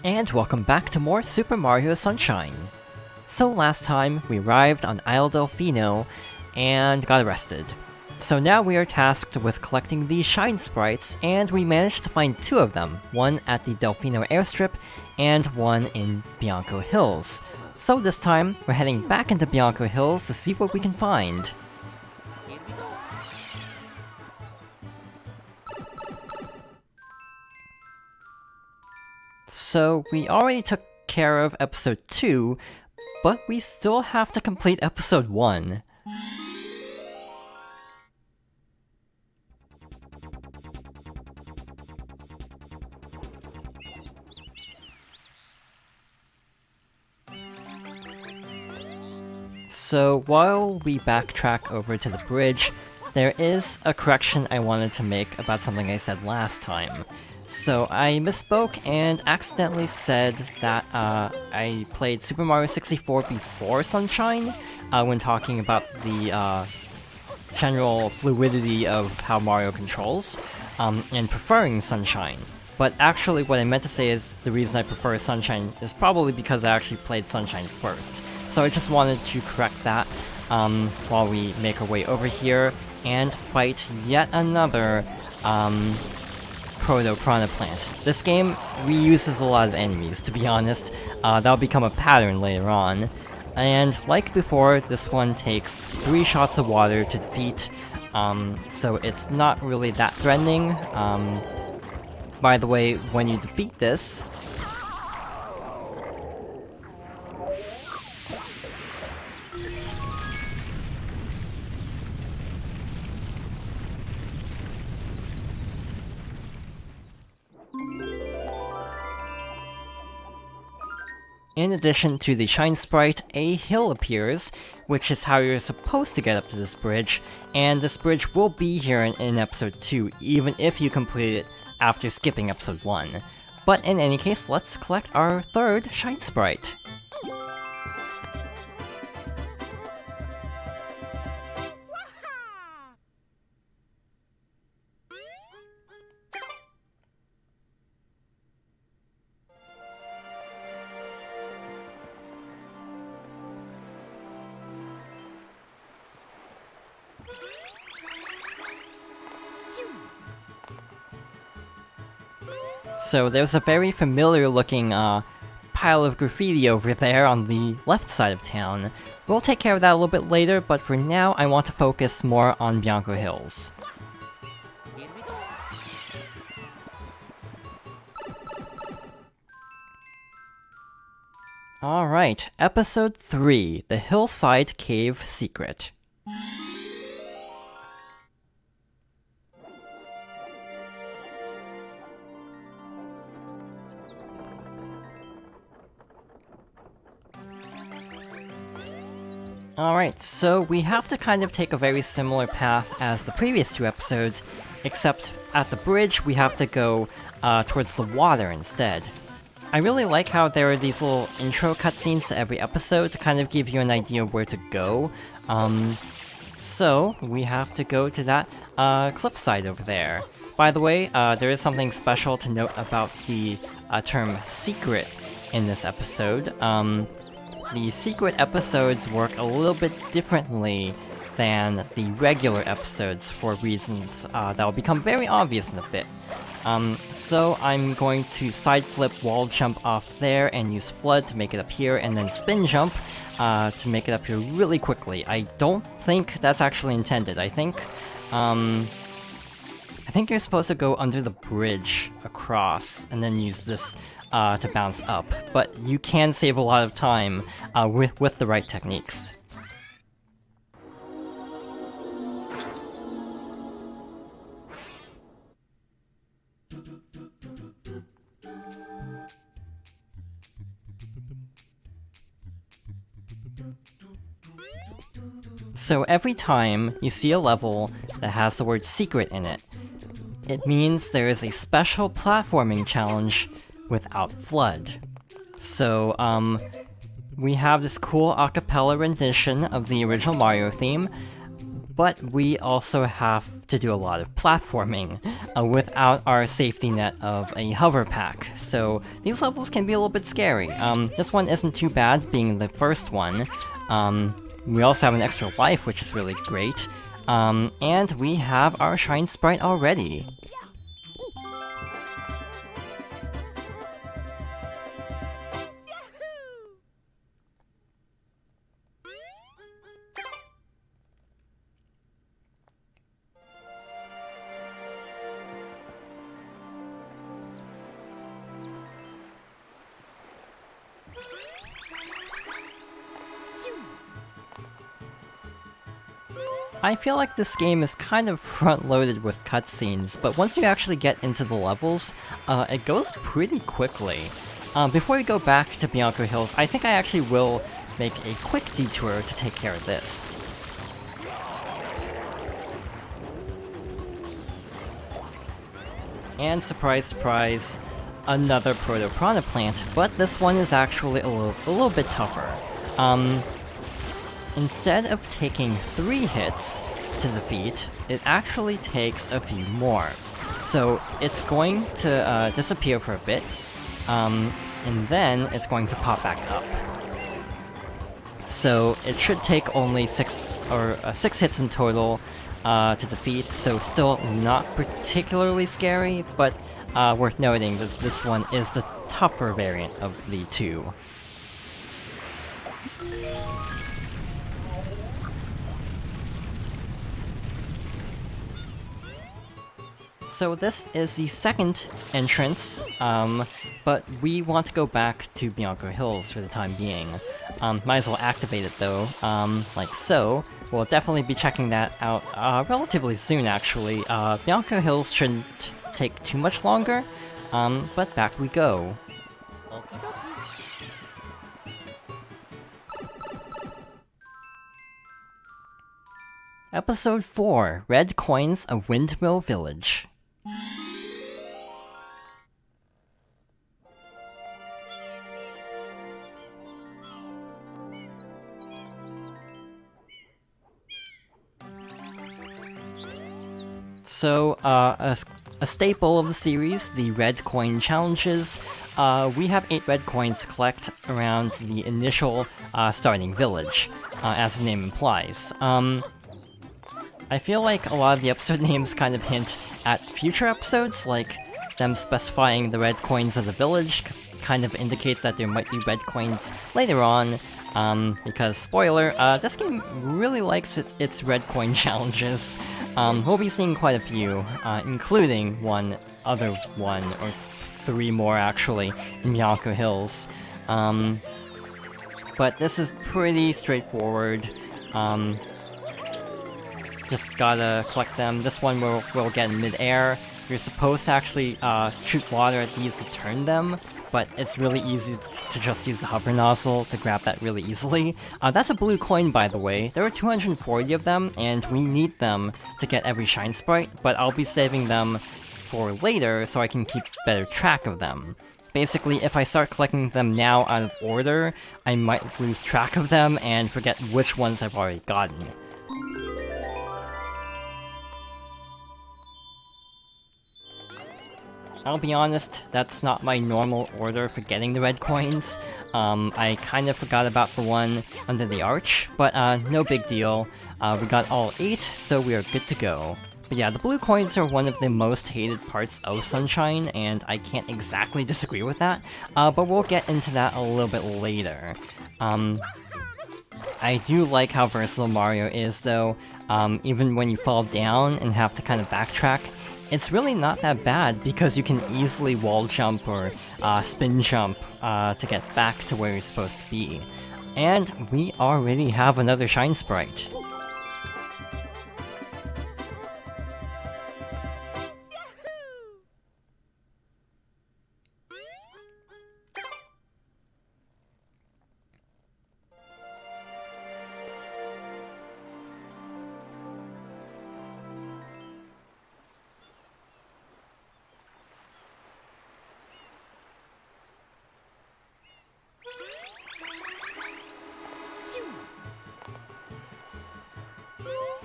And welcome back to more Super Mario Sunshine. So last time, we arrived on Isle Delfino and got arrested. So now we are tasked with collecting these Shine Sprites, and we managed to find two of them, one at the Delfino airstrip, and one in Bianco Hills. So this time, we're heading back into Bianco Hills to see what we can find. So we already took care of episode 2, but we still have to complete episode 1. So while we backtrack over to the bridge, there is a correction I wanted to make about something I said last time. So I misspoke and accidentally said that I played Super Mario 64 before Sunshine, when talking about the general fluidity of how Mario controls, and preferring Sunshine. But actually what I meant to say is the reason I prefer Sunshine is probably because I actually played Sunshine first. So I just wanted to correct that while we make our way over here and fight yet another Proto-Piranha plant. This game reuses a lot of enemies, to be honest. That'll become a pattern later on. And like before, this one takes 3 shots of water to defeat, so it's not really that threatening. By the way, when you defeat this, in addition to the Shine Sprite, a hill appears, which is how you're supposed to get up to this bridge, and this bridge will be here in episode 2, even if you complete it after skipping episode 1. But in any case, let's collect our third Shine Sprite. So there's a very familiar looking pile of graffiti over there on the left side of town. We'll take care of that a little bit later, but for now I want to focus more on Bianco Hills. Alright, episode 3, the Hillside Cave Secret. Alright, so we have to kind of take a very similar path as the previous 2 episodes, except at the bridge we have to go towards the water instead. I really like how there are these little intro cutscenes to every episode to kind of give you an idea of where to go. So we have to go to that cliffside over there. By the way, there is something special to note about the term secret in this episode. The secret episodes work a little bit differently than the regular episodes for reasons that will become very obvious in a bit. So I'm going to side flip wall jump off there and use F.L.U.D to make it up here, and then spin jump to make it up here really quickly. I don't think that's actually intended. I think you're supposed to go under the bridge across and then use this to bounce up, but you can save a lot of time with the right techniques. So every time you see a level that has the word secret in it, it means there is a special platforming challenge without F.L.U.D. So, we have this cool acapella rendition of the original Mario theme, but we also have to do a lot of platforming without our safety net of a hover pack, so these levels can be a little bit scary. This one isn't too bad, being the first one. We also have an extra life, which is really great. And we have our Shine Sprite already. I feel like this game is kind of front-loaded with cutscenes, but once you actually get into the levels, it goes pretty quickly. Before we go back to Bianco Hills, I think I actually will make a quick detour to take care of this. And surprise, surprise, another Proto-Piranha plant, but this one is actually a little bit tougher. Instead of taking 3 hits to defeat, it actually takes a few more. So it's going to disappear for a bit, and then it's going to pop back up. So it should take only 6 hits in total to defeat, so still not particularly scary, but worth noting that this one is the tougher variant of the two. So this is the second entrance, but we want to go back to Bianco Hills for the time being. Might as well activate it though, like so. We'll definitely be checking that out relatively soon actually. Bianco Hills shouldn't take too much longer, but back we go. Episode 4, Red Coins of Windmill Village. So, a staple of the series, the red coin challenges. We have 8 red coins to collect around the initial starting village, as the name implies. I feel like a lot of the episode names kind of hint at future episodes, like them specifying the red coins of the village kind of indicates that there might be red coins later on, because, spoiler, this game really likes its red coin challenges. We'll be seeing quite a few, including one or 3 more actually, in Bianco Hills. But this is pretty straightforward. Just gotta collect them. This one we'll get in mid-air. You're supposed to actually shoot water at these to turn them, but it's really easy to just use the hover nozzle to grab that really easily. That's a blue coin, by the way. There are 240 of them, and we need them to get every Shine Sprite, but I'll be saving them for later so I can keep better track of them. Basically, if I start collecting them now out of order, I might lose track of them and forget which ones I've already gotten. I'll be honest, that's not my normal order for getting the red coins. I kind of forgot about the one under the arch, but no big deal. We got all 8, so we are good to go. But yeah, the blue coins are one of the most hated parts of Sunshine, and I can't exactly disagree with that, but we'll get into that a little bit later. I do like how versatile Mario is, though. Even when you fall down and have to kind of backtrack, it's really not that bad because you can easily wall jump or spin jump to get back to where you're supposed to be. And we already have another Shine Sprite.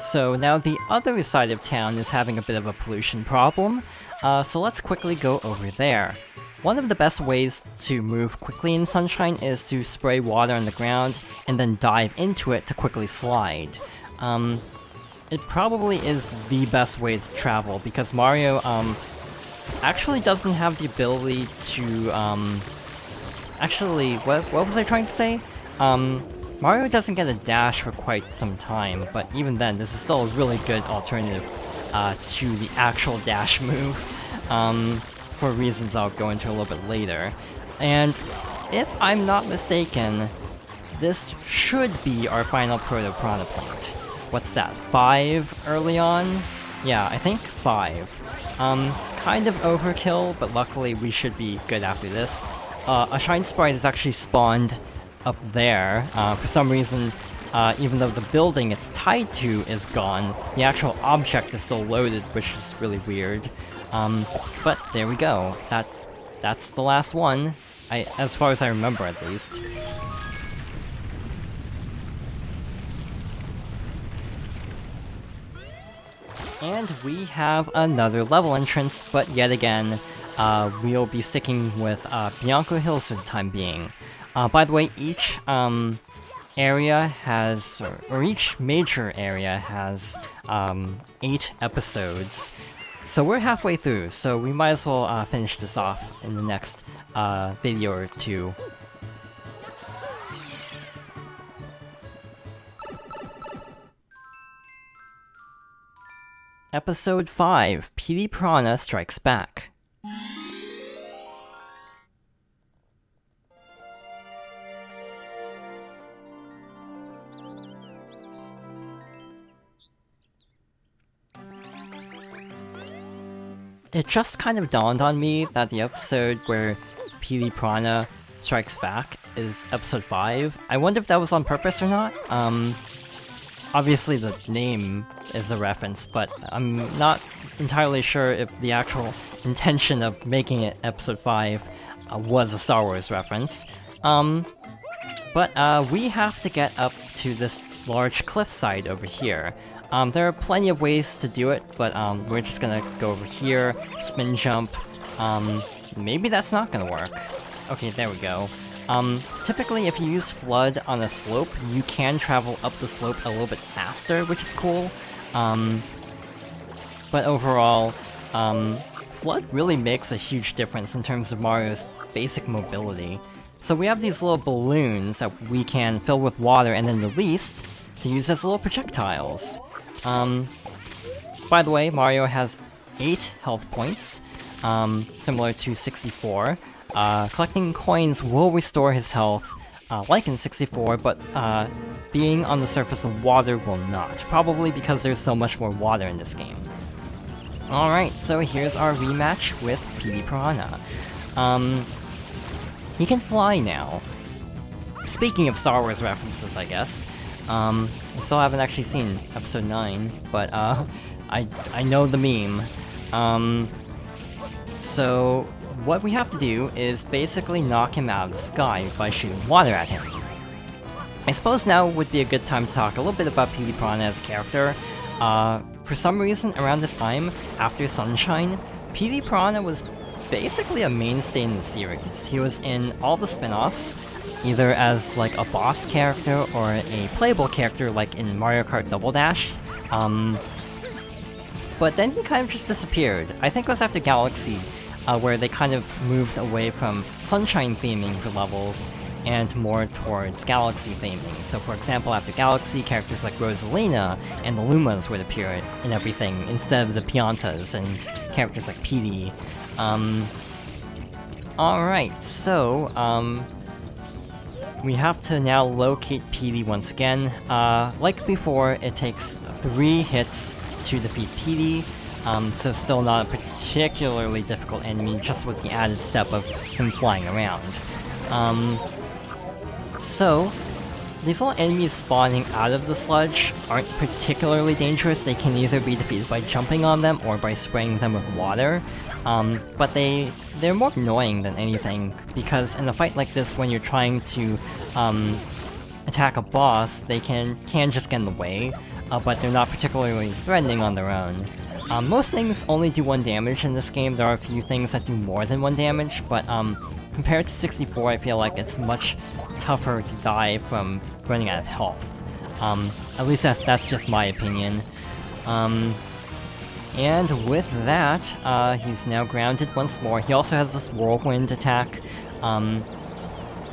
So now the other side of town is having a bit of a pollution problem, so let's quickly go over there. One of the best ways to move quickly in Sunshine is to spray water on the ground and then dive into it to quickly slide. It probably is the best way to travel because Mario actually doesn't have the ability to actually, what was I trying to say? Mario doesn't get a dash for quite some time, but even then, this is still a really good alternative to the actual dash move, for reasons I'll go into a little bit later. And if I'm not mistaken, this should be our final Proto-Piranha point. What's that, 5 early on? Yeah, I think 5. Kind of overkill, but luckily we should be good after this. A Shine Sprite is actually spawned up there. For some reason, even though the building it's tied to is gone, the actual object is still loaded, which is really weird. But there we go. That's the last one, as far as I remember at least. And we have another level entrance, but yet again, we'll be sticking with Bianco Hills for the time being. By the way, each area has, or each major area has 8 episodes. So we're halfway through, so we might as well finish this off in the next video or two. Episode 5, P.D. Piranha Strikes Back. It just kind of dawned on me that the episode where P.D. Piranha Strikes Back is episode 5. I wonder if that was on purpose or not. Obviously the name is a reference, but I'm not entirely sure if the actual intention of making it episode 5 was a Star Wars reference. But we have to get up to this large cliffside over here. There are plenty of ways to do it, but we're just gonna go over here, spin jump. Maybe that's not gonna work. Okay, there we go. Typically if you use F.L.U.D. on a slope, you can travel up the slope a little bit faster, which is cool. But overall, F.L.U.D. really makes a huge difference in terms of Mario's basic mobility. So we have these little balloons that we can fill with water and then release to use as little projectiles. By the way, Mario has 8 health points, similar to 64. Collecting coins will restore his health, like in 64, but being on the surface of water will not. Probably because there's so much more water in this game. Alright, so here's our rematch with P.D. Piranha. He can fly now. Speaking of Star Wars references, I guess. I still haven't actually seen episode 9, but I know the meme. So what we have to do is basically knock him out of the sky by shooting water at him. I suppose now would be a good time to talk a little bit about P.D. Piranha as a character. For some reason, around this time, after Sunshine, P.D. Piranha was basically a mainstay in the series. He was in all the spin-offs, either as like a boss character or a playable character like in Mario Kart Double Dash. But then he kind of just disappeared. I think it was after Galaxy, where they kind of moved away from Sunshine theming for levels and more towards Galaxy theming. So for example, after Galaxy, characters like Rosalina and the Lumas would appear in everything, instead of the Piantas and characters like Petey. Alright, so, we have to now locate Petey once again. Like before, it takes 3 hits to defeat Petey. So still not a particularly difficult enemy, just with the added step of him flying around. So, these little enemies spawning out of the sludge aren't particularly dangerous. They can either be defeated by jumping on them or by spraying them with water. But they're more annoying than anything, because in a fight like this, when you're trying to attack a boss, they can just get in the way. but they're not particularly threatening on their own. Most things only do 1 damage in this game. There are a few things that do more than 1 damage, but compared to 64, I feel like it's much tougher to die from running out of health. At least that's just my opinion. And with that, he's now grounded once more. He also has this whirlwind attack.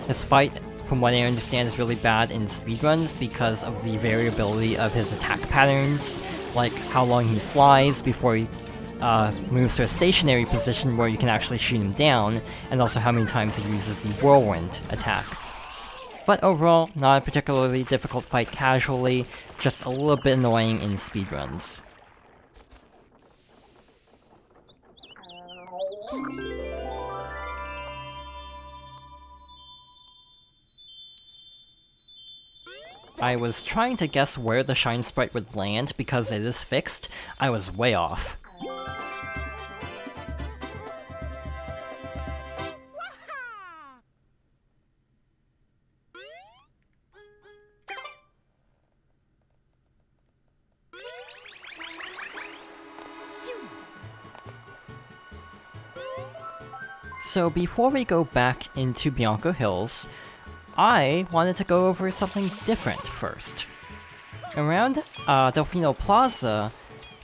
This fight, from what I understand, is really bad in speedruns because of the variability of his attack patterns, like how long he flies before he moves to a stationary position where you can actually shoot him down, and also how many times he uses the whirlwind attack. But overall, not a particularly difficult fight casually, just a little bit annoying in speedruns. I was trying to guess where the Shine Sprite would land because it is fixed. I was way off. So before we go back into Bianco Hills, I wanted to go over something different first. Around Delfino Plaza,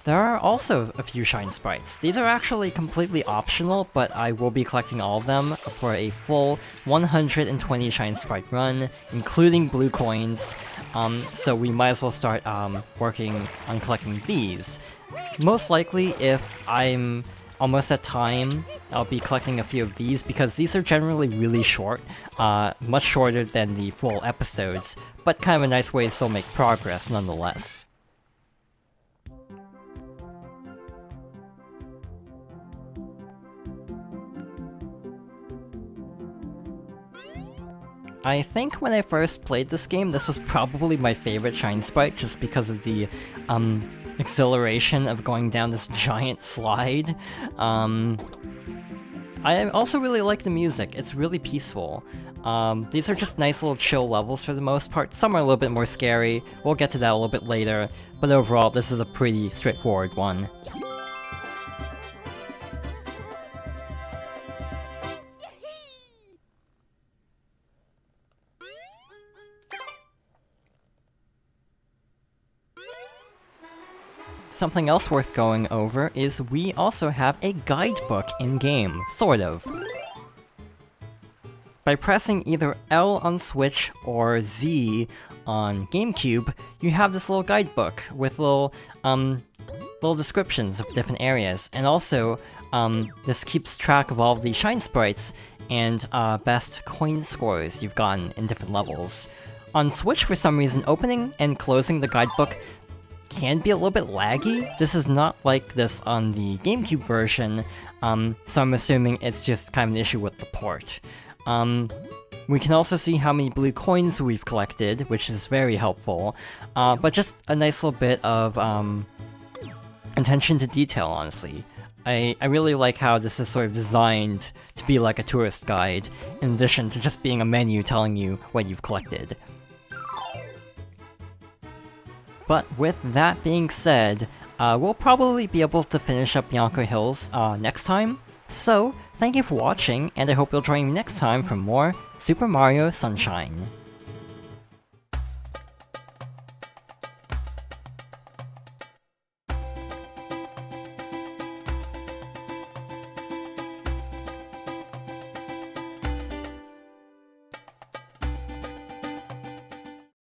there are also a few Shine Sprites. These are actually completely optional, but I will be collecting all of them for a full 120 Shine Sprite run, including blue coins, so we might as well start working on collecting these. Most likely, if I'm almost at time, I'll be collecting a few of these because these are generally really short, much shorter than the full episodes, but kind of a nice way to still make progress nonetheless. I think when I first played this game, this was probably my favorite Shine Sprite just because of the exhilaration of going down this giant slide. I also really like the music, it's really peaceful. These are just nice little chill levels for the most part. Some are a little bit more scary, we'll get to that a little bit later, but overall this is a pretty straightforward one. Something else worth going over is we also have a guidebook in-game, sort of. By pressing either L on Switch or Z on GameCube, you have this little guidebook with little descriptions of different areas, and also this keeps track of all of the Shine Sprites and best coin scores you've gotten in different levels. On Switch, for some reason, opening and closing the guidebook can be a little bit laggy. This is not like this on the GameCube version, so I'm assuming it's just kind of an issue with the port. We can also see how many blue coins we've collected, which is very helpful, but just a nice little bit of attention to detail, honestly. I really like how this is sort of designed to be like a tourist guide, in addition to just being a menu telling you what you've collected. But with that being said, we'll probably be able to finish up Bianco Hills next time. So, thank you for watching, and I hope you'll join me next time for more Super Mario Sunshine.